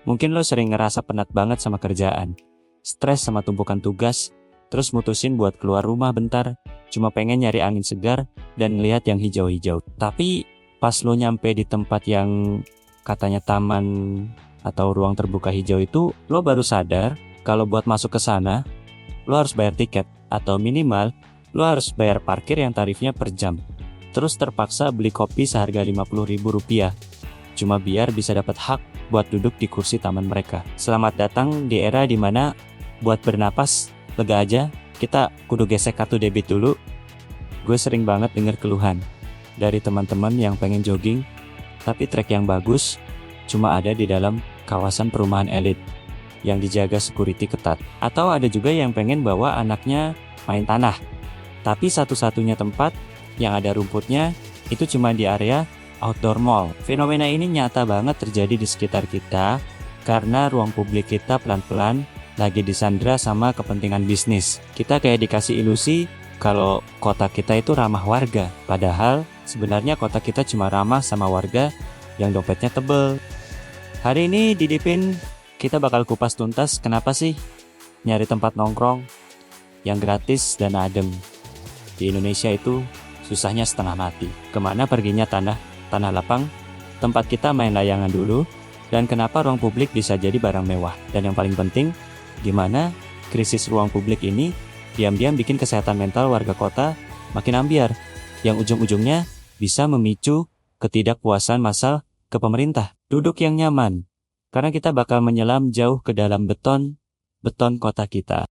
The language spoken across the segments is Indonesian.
Mungkin lo sering ngerasa penat banget sama kerjaan, stres sama tumpukan tugas, terus mutusin buat keluar rumah bentar, cuma pengen nyari angin segar dan ngelihat yang hijau-hijau. Tapi pas lo nyampe di tempat yang katanya taman atau ruang terbuka hijau itu, lo baru sadar kalau buat masuk ke sana, lo harus bayar tiket, atau minimal lo harus bayar parkir yang tarifnya per jam. Terus terpaksa beli kopi seharga Rp50.000, cuma biar bisa dapat hak buat duduk di kursi taman mereka. Selamat datang di era dimana buat bernapas lega aja, kita kudu gesek kartu debit dulu. Gue sering banget denger keluhan dari teman-teman yang pengen jogging, tapi trek yang bagus cuma ada di dalam kawasan perumahan elit yang dijaga security ketat. Atau ada juga yang pengen bawa anaknya main tanah, tapi satu-satunya tempat yang ada rumputnya itu cuma di area outdoor mall. Fenomena ini nyata banget terjadi di sekitar kita karena ruang publik kita pelan-pelan lagi disandra sama kepentingan bisnis. Kita kayak dikasih ilusi kalau kota kita itu ramah warga, padahal sebenarnya kota kita cuma ramah sama warga yang dompetnya tebel. Hari ini di Dipin kita bakal kupas tuntas kenapa sih nyari tempat nongkrong yang gratis dan adem di Indonesia itu susahnya setengah mati. Kemana perginya tanah lapang, tempat kita main layangan dulu, dan kenapa ruang publik bisa jadi barang mewah. Dan yang paling penting, gimana krisis ruang publik ini diam-diam bikin kesehatan mental warga kota makin ambiar, yang ujung-ujungnya bisa memicu ketidakpuasan massal ke pemerintah. Duduk yang nyaman, karena kita bakal menyelam jauh ke dalam beton kota kita.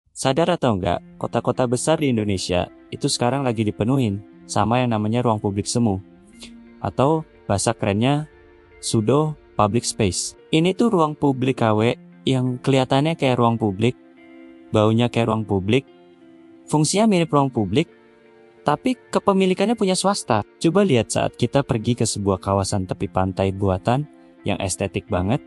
Sadar atau enggak, kota-kota besar di Indonesia itu sekarang lagi dipenuhin sama yang namanya ruang publik semu, atau bahasa kerennya pseudo public space. Ini tuh ruang publik KW yang kelihatannya kayak ruang publik, baunya kayak ruang publik, fungsinya mirip ruang publik, tapi kepemilikannya punya swasta. Coba lihat saat kita pergi ke sebuah kawasan tepi pantai buatan yang estetik banget,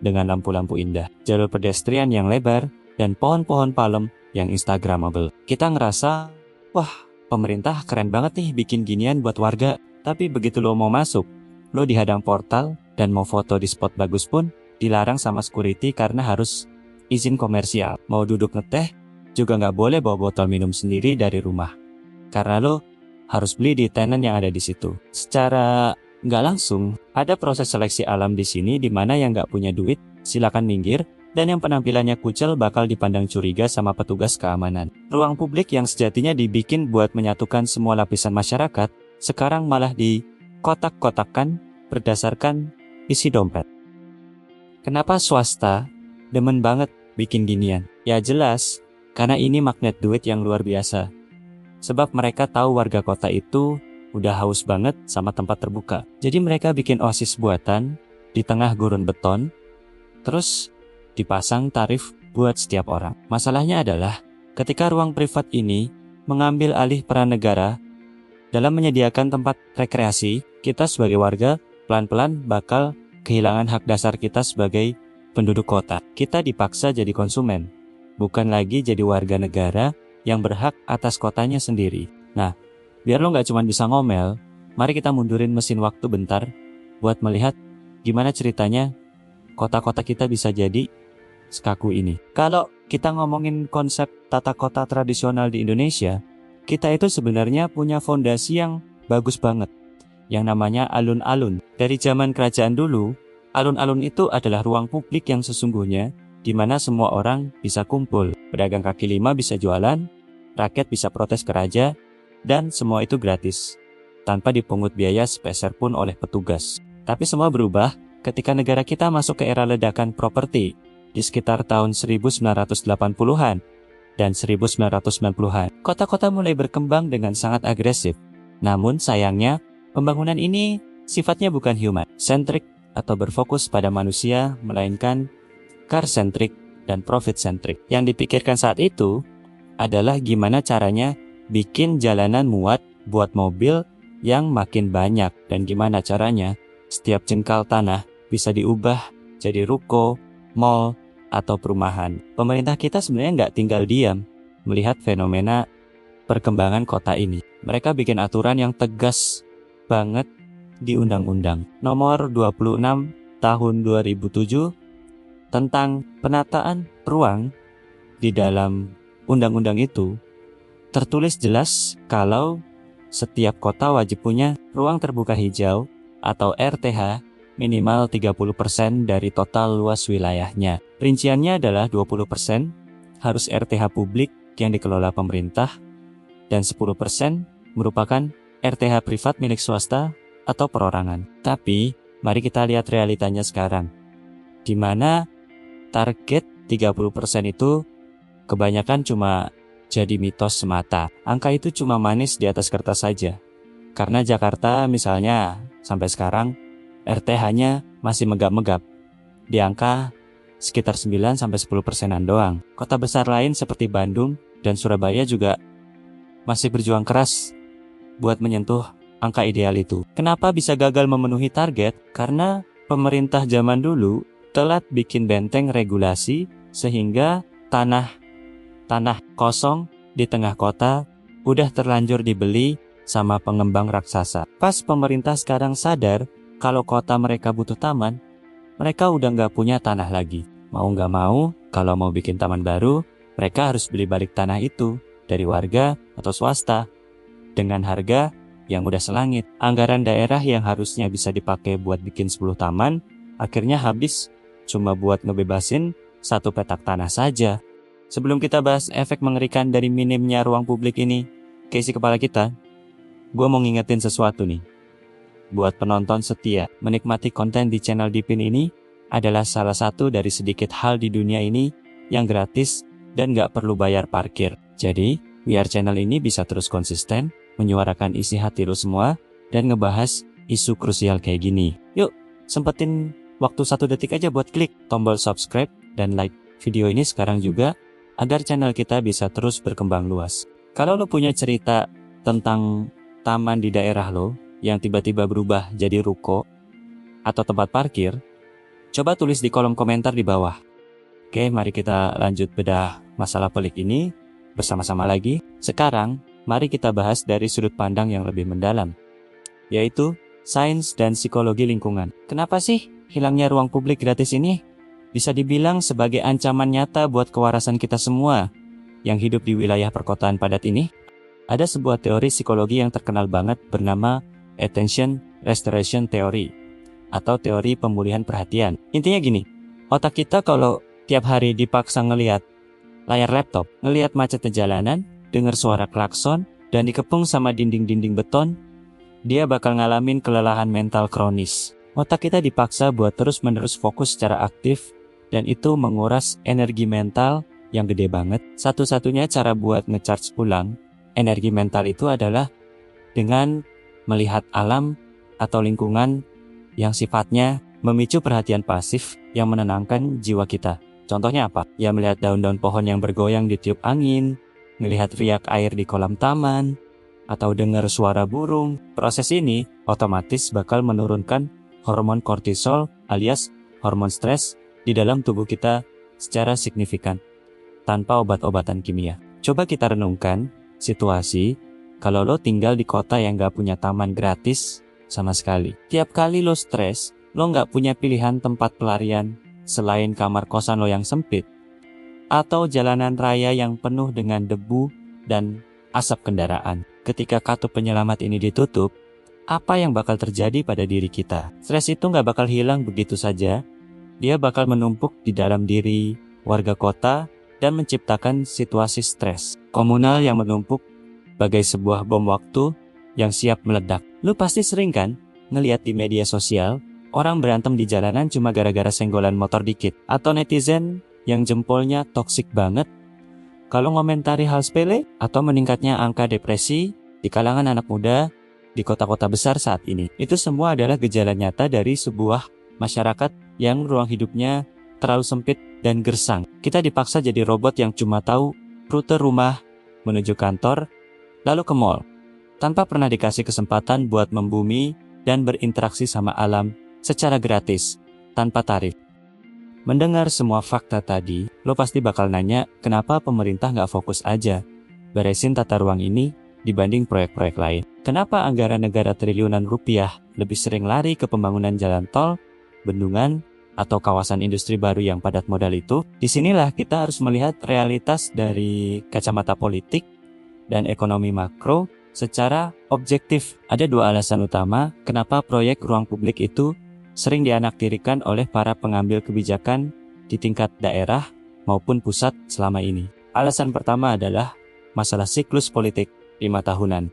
dengan lampu-lampu indah, jalur pedestrian yang lebar, dan pohon-pohon palem yang instagramable. Kita ngerasa, wah, pemerintah keren banget nih bikin ginian buat warga. Tapi begitu lo mau masuk, lo dihadang portal dan mau foto di spot bagus pun dilarang sama security karena harus izin komersial. Mau duduk ngeteh juga nggak boleh bawa botol minum sendiri dari rumah, karena lo harus beli di tenan yang ada di situ. Secara nggak langsung, ada proses seleksi alam di sini di mana yang nggak punya duit silakan minggir, dan yang penampilannya kucel bakal dipandang curiga sama petugas keamanan. Ruang publik yang sejatinya dibikin buat menyatukan semua lapisan masyarakat, sekarang malah dikotak-kotakkan berdasarkan isi dompet. Kenapa swasta demen banget bikin ginian? Ya jelas, karena ini magnet duit yang luar biasa. Sebab mereka tahu warga kota itu udah haus banget sama tempat terbuka. Jadi mereka bikin oasis buatan di tengah gurun beton, terus dipasang tarif buat setiap orang. Masalahnya adalah ketika ruang privat ini mengambil alih peran negara dalam menyediakan tempat rekreasi, kita sebagai warga pelan-pelan bakal kehilangan hak dasar kita sebagai penduduk kota. Kita dipaksa jadi konsumen, bukan lagi jadi warga negara yang berhak atas kotanya sendiri. Nah, biar lo gak cuma bisa ngomel, mari kita mundurin mesin waktu bentar buat melihat gimana ceritanya kota-kota kita bisa jadi sekaku ini. Kalau kita ngomongin konsep tata kota tradisional di Indonesia, kita itu sebenarnya punya fondasi yang bagus banget, yang namanya alun-alun. Dari zaman kerajaan dulu, alun-alun itu adalah ruang publik yang sesungguhnya di mana semua orang bisa kumpul. Pedagang kaki lima bisa jualan, rakyat bisa protes ke raja, dan semua itu gratis, tanpa dipungut biaya sepeser pun oleh petugas. Tapi semua berubah ketika negara kita masuk ke era ledakan properti di sekitar tahun 1980-an dan 1990-an. Kota-kota mulai berkembang dengan sangat agresif. Namun sayangnya, pembangunan ini sifatnya bukan human-centric atau berfokus pada manusia, melainkan car-centric dan profit-centric. Yang dipikirkan saat itu adalah gimana caranya bikin jalanan muat buat mobil yang makin banyak, dan gimana caranya setiap jengkal tanah bisa diubah jadi ruko, mall, atau perumahan. Pemerintah kita sebenarnya nggak tinggal diam melihat fenomena perkembangan kota ini. Mereka bikin aturan yang tegas banget di Undang-Undang Nomor 26 Tahun 2007 tentang penataan ruang di dalam undang-undang itu tertulis jelas kalau setiap kota wajib punya ruang terbuka hijau atau RTH minimal 30% dari total luas wilayahnya. Rinciannya adalah 20% harus RTH publik yang dikelola pemerintah dan 10% merupakan RTH privat milik swasta atau perorangan. Tapi mari kita lihat realitanya sekarang, di mana target 30% itu kebanyakan cuma jadi mitos semata. Angka itu cuma manis di atas kertas saja. Karena Jakarta misalnya sampai sekarang RTH-nya masih megap-megap di angka sekitar 9-10%-an doang. Kota besar lain seperti Bandung dan Surabaya juga masih berjuang keras buat menyentuh angka ideal itu. Kenapa bisa gagal memenuhi target? Karena pemerintah zaman dulu telat bikin benteng regulasi sehingga tanah kosong di tengah kota udah terlanjur dibeli sama pengembang raksasa. Pas pemerintah sekarang sadar kalau kota mereka butuh taman, mereka udah nggak punya tanah lagi. Mau nggak mau, kalau mau bikin taman baru, mereka harus beli balik tanah itu dari warga atau swasta dengan harga yang udah selangit. Anggaran daerah yang harusnya bisa dipakai buat bikin 10 taman, akhirnya habis cuma buat ngebebasin 1 petak tanah saja. Sebelum kita bahas efek mengerikan dari minimnya ruang publik ini ke isi kepala kita, gue mau ngingetin sesuatu nih. Buat penonton setia, menikmati konten di channel Dipin ini adalah salah satu dari sedikit hal di dunia ini yang gratis dan gak perlu bayar parkir. Jadi, biar channel ini bisa terus konsisten, menyuarakan isi hati lo semua, dan ngebahas isu krusial kayak gini. Yuk, sempetin waktu 1 detik aja buat klik tombol subscribe dan like video ini sekarang juga, agar channel kita bisa terus berkembang luas. Kalau lo punya cerita tentang taman di daerah lo, yang tiba-tiba berubah jadi ruko atau tempat parkir, coba tulis di kolom komentar di bawah. Oke, mari kita lanjut bedah masalah pelik ini bersama-sama lagi. Sekarang, mari kita bahas dari sudut pandang yang lebih mendalam, yaitu sains dan psikologi lingkungan. Kenapa sih hilangnya ruang publik gratis ini bisa dibilang sebagai ancaman nyata buat kewarasan kita semua yang hidup di wilayah perkotaan padat ini? Ada sebuah teori psikologi yang terkenal banget bernama Attention Restoration Theory atau teori pemulihan perhatian. Intinya gini, otak kita kalau tiap hari dipaksa ngelihat layar laptop, ngelihat macetnya jalanan, dengar suara klakson, dan dikepung sama dinding-dinding beton, dia bakal ngalamin kelelahan mental kronis. Otak kita dipaksa buat terus-menerus fokus secara aktif, dan itu menguras energi mental yang gede banget. Satu-satunya cara buat ngecharge ulang energi mental itu adalah dengan melihat alam atau lingkungan yang sifatnya memicu perhatian pasif yang menenangkan jiwa kita. Contohnya apa? Ya melihat daun-daun pohon yang bergoyang ditiup angin, melihat riak air di kolam taman, atau dengar suara burung. Proses ini otomatis bakal menurunkan hormon kortisol alias hormon stres di dalam tubuh kita secara signifikan tanpa obat-obatan kimia. Coba kita renungkan situasi kalau lo tinggal di kota yang gak punya taman gratis sama sekali. Tiap kali lo stres, lo gak punya pilihan tempat pelarian selain kamar kosan lo yang sempit atau jalanan raya yang penuh dengan debu dan asap kendaraan. Ketika kartu penyelamat ini ditutup, apa yang bakal terjadi pada diri kita? Stres itu gak bakal hilang begitu saja. Dia bakal menumpuk di dalam diri warga kota dan menciptakan situasi stres komunal yang menumpuk bagai sebuah bom waktu yang siap meledak. Lu pasti sering kan ngeliat di media sosial orang berantem di jalanan cuma gara-gara senggolan motor dikit, atau netizen yang jempolnya toksik banget kalau ngomentari hal sepele, atau meningkatnya angka depresi di kalangan anak muda di kota-kota besar saat ini. Itu semua adalah gejala nyata dari sebuah masyarakat yang ruang hidupnya terlalu sempit dan gersang. Kita dipaksa jadi robot yang cuma tahu rute rumah menuju kantor lalu ke mall, tanpa pernah dikasih kesempatan buat membumi dan berinteraksi sama alam secara gratis, tanpa tarif. Mendengar semua fakta tadi, lo pasti bakal nanya kenapa pemerintah nggak fokus aja beresin tata ruang ini dibanding proyek-proyek lain. Kenapa anggaran negara triliunan rupiah lebih sering lari ke pembangunan jalan tol, bendungan, atau kawasan industri baru yang padat modal itu, disinilah kita harus melihat realitas dari kacamata politik dan ekonomi makro secara objektif. Ada dua alasan utama kenapa proyek ruang publik itu sering dianaktirikan oleh para pengambil kebijakan di tingkat daerah maupun pusat selama ini. Alasan pertama adalah masalah siklus politik 5 tahunan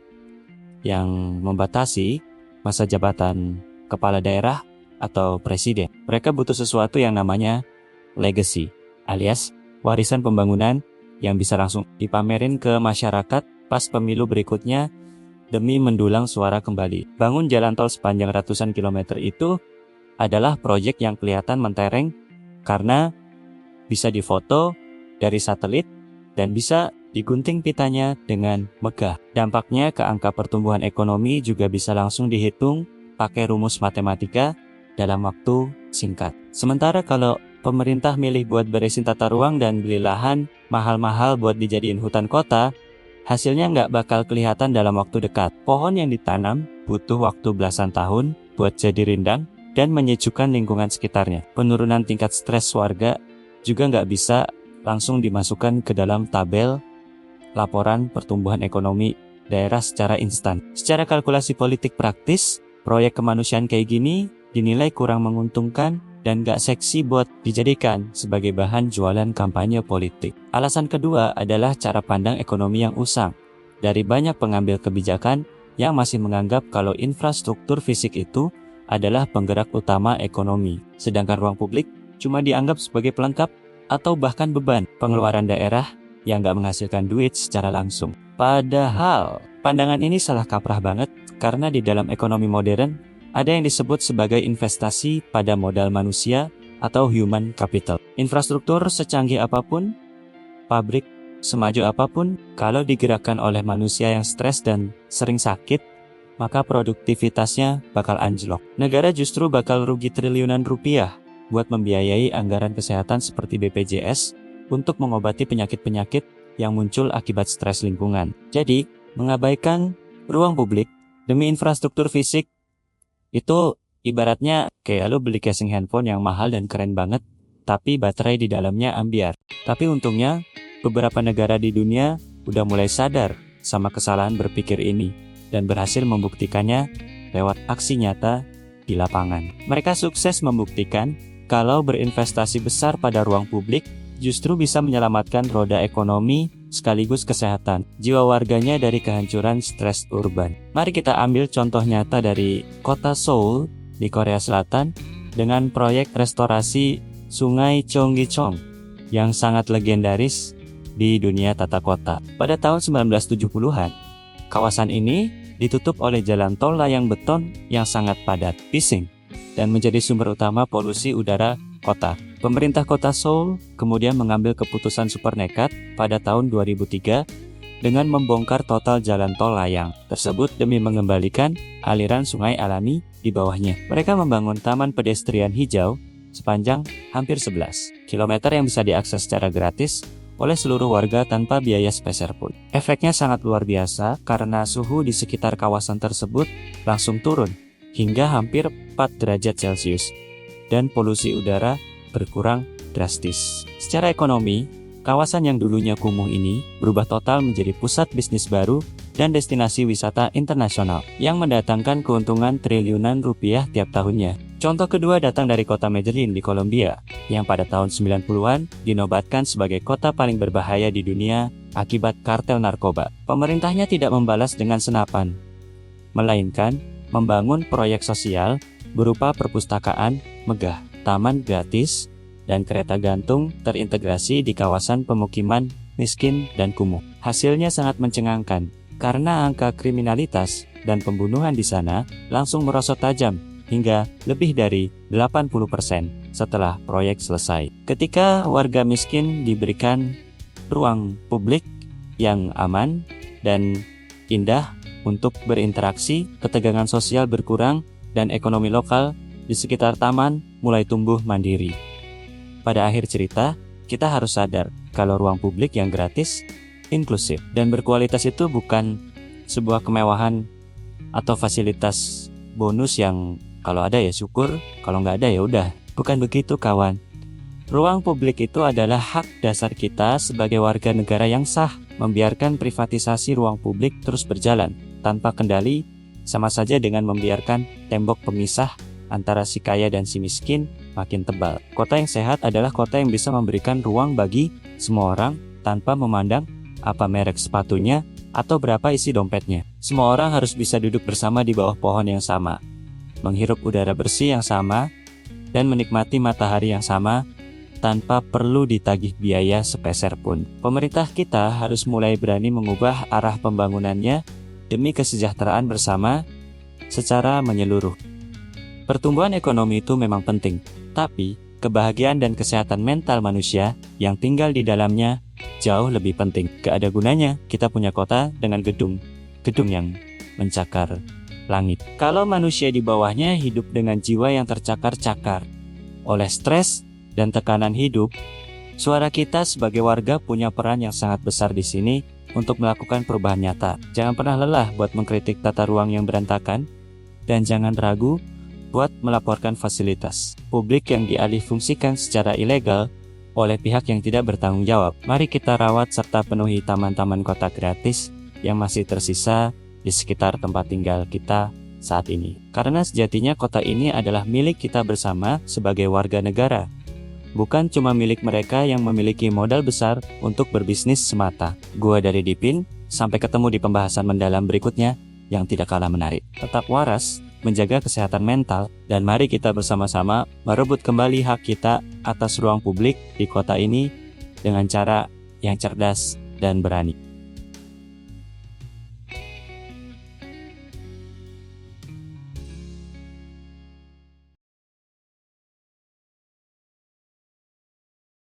yang membatasi masa jabatan kepala daerah atau presiden. Mereka butuh sesuatu yang namanya legacy, alias warisan pembangunan yang bisa langsung dipamerin ke masyarakat pas pemilu berikutnya demi mendulang suara kembali. Bangun jalan tol sepanjang ratusan kilometer itu adalah proyek yang kelihatan mentereng karena bisa difoto dari satelit dan bisa digunting pitanya dengan megah. Dampaknya ke angka pertumbuhan ekonomi juga bisa langsung dihitung pakai rumus matematika dalam waktu singkat. Sementara kalau pemerintah milih buat beresin tata ruang dan beli lahan mahal-mahal buat dijadiin hutan kota, hasilnya nggak bakal kelihatan dalam waktu dekat. Pohon yang ditanam butuh waktu belasan tahun buat jadi rindang dan menyejukkan lingkungan sekitarnya. Penurunan tingkat stres warga juga nggak bisa langsung dimasukkan ke dalam tabel laporan pertumbuhan ekonomi daerah secara instan. Secara kalkulasi politik praktis, proyek kemanusiaan kayak gini dinilai kurang menguntungkan dan gak seksi buat dijadikan sebagai bahan jualan kampanye politik. Alasan kedua adalah cara pandang ekonomi yang usang. Dari banyak pengambil kebijakan yang masih menganggap kalau infrastruktur fisik itu adalah penggerak utama ekonomi, sedangkan ruang publik cuma dianggap sebagai pelengkap atau bahkan beban pengeluaran daerah yang gak menghasilkan duit secara langsung. Padahal, pandangan ini salah kaprah banget karena di dalam ekonomi modern ada yang disebut sebagai investasi pada modal manusia atau human capital. Infrastruktur secanggih apapun, pabrik semaju apapun, kalau digerakkan oleh manusia yang stres dan sering sakit, maka produktivitasnya bakal anjlok. Negara justru bakal rugi triliunan rupiah buat membiayai anggaran kesehatan seperti BPJS untuk mengobati penyakit-penyakit yang muncul akibat stres lingkungan. Jadi, mengabaikan ruang publik demi infrastruktur fisik itu ibaratnya kayak lo beli casing handphone yang mahal dan keren banget, tapi baterai di dalamnya ambiar. Tapi untungnya, beberapa negara di dunia udah mulai sadar sama kesalahan berpikir ini dan berhasil membuktikannya lewat aksi nyata di lapangan. Mereka sukses membuktikan kalau berinvestasi besar pada ruang publik justru bisa menyelamatkan roda ekonomi sekaligus kesehatan jiwa warganya dari kehancuran stres urban. Mari kita ambil contoh nyata dari kota Seoul di Korea Selatan dengan proyek restorasi Sungai Cheonggyecheon yang sangat legendaris di dunia tata kota. Pada tahun 1970-an, kawasan ini ditutup oleh jalan tol layang beton yang sangat padat, bising, dan menjadi sumber utama polusi udara kota. Pemerintah kota Seoul kemudian mengambil keputusan super nekat pada tahun 2003 dengan membongkar total jalan tol layang tersebut demi mengembalikan aliran sungai alami di bawahnya. Mereka membangun taman pedestrian hijau sepanjang hampir 11 km yang bisa diakses secara gratis oleh seluruh warga tanpa biaya sepeser pun. Efeknya sangat luar biasa karena suhu di sekitar kawasan tersebut langsung turun hingga hampir 4 derajat Celcius dan polusi udara berkurang drastis. Secara ekonomi, kawasan yang dulunya kumuh ini berubah total menjadi pusat bisnis baru dan destinasi wisata internasional yang mendatangkan keuntungan triliunan rupiah tiap tahunnya. Contoh kedua datang dari kota Medellin di Kolombia, yang pada tahun 90-an dinobatkan sebagai kota paling berbahaya di dunia akibat kartel narkoba. Pemerintahnya tidak membalas dengan senapan, melainkan membangun proyek sosial berupa perpustakaan megah, taman gratis, dan kereta gantung terintegrasi di kawasan pemukiman miskin dan kumuh. Hasilnya sangat mencengangkan, karena angka kriminalitas dan pembunuhan di sana langsung merosot tajam hingga lebih dari 80% setelah proyek selesai. Ketika warga miskin diberikan ruang publik yang aman dan indah untuk berinteraksi, ketegangan sosial berkurang, dan ekonomi lokal di sekitar taman mulai tumbuh mandiri. Pada akhir cerita, kita harus sadar kalau ruang publik yang gratis, inklusif, dan berkualitas itu bukan sebuah kemewahan atau fasilitas bonus yang kalau ada ya syukur, kalau nggak ada ya udah. Bukan begitu kawan. Ruang publik itu adalah hak dasar kita sebagai warga negara yang sah. Membiarkan privatisasi ruang publik terus berjalan tanpa kendali sama saja dengan membiarkan tembok pemisah antara si kaya dan si miskin makin tebal. Kota yang sehat adalah kota yang bisa memberikan ruang bagi semua orang tanpa memandang apa merek sepatunya atau berapa isi dompetnya. Semua orang harus bisa duduk bersama di bawah pohon yang sama, menghirup udara bersih yang sama, dan menikmati matahari yang sama tanpa perlu ditagih biaya sepeser pun. Pemerintah kita harus mulai berani mengubah arah pembangunannya demi kesejahteraan bersama secara menyeluruh. Pertumbuhan ekonomi itu memang penting, tapi kebahagiaan dan kesehatan mental manusia yang tinggal di dalamnya jauh lebih penting. Gak ada gunanya kita punya kota dengan gedung yang mencakar langit, kalau manusia di bawahnya hidup dengan jiwa yang tercakar-cakar oleh stres dan tekanan hidup. Suara kita sebagai warga punya peran yang sangat besar di sini untuk melakukan perubahan nyata. Jangan pernah lelah buat mengkritik tata ruang yang berantakan, dan jangan ragu buat melaporkan fasilitas publik yang dialihfungsikan secara ilegal oleh pihak yang tidak bertanggung jawab. Mari kita rawat serta penuhi taman-taman kota gratis yang masih tersisa di sekitar tempat tinggal kita saat ini. Karena sejatinya kota ini adalah milik kita bersama sebagai warga negara, bukan cuma milik mereka yang memiliki modal besar untuk berbisnis semata. Gua dari Dipin, sampai ketemu di pembahasan mendalam berikutnya yang tidak kalah menarik. Tetap waras, menjaga kesehatan mental, dan mari kita bersama-sama merebut kembali hak kita atas ruang publik di kota ini dengan cara yang cerdas dan berani.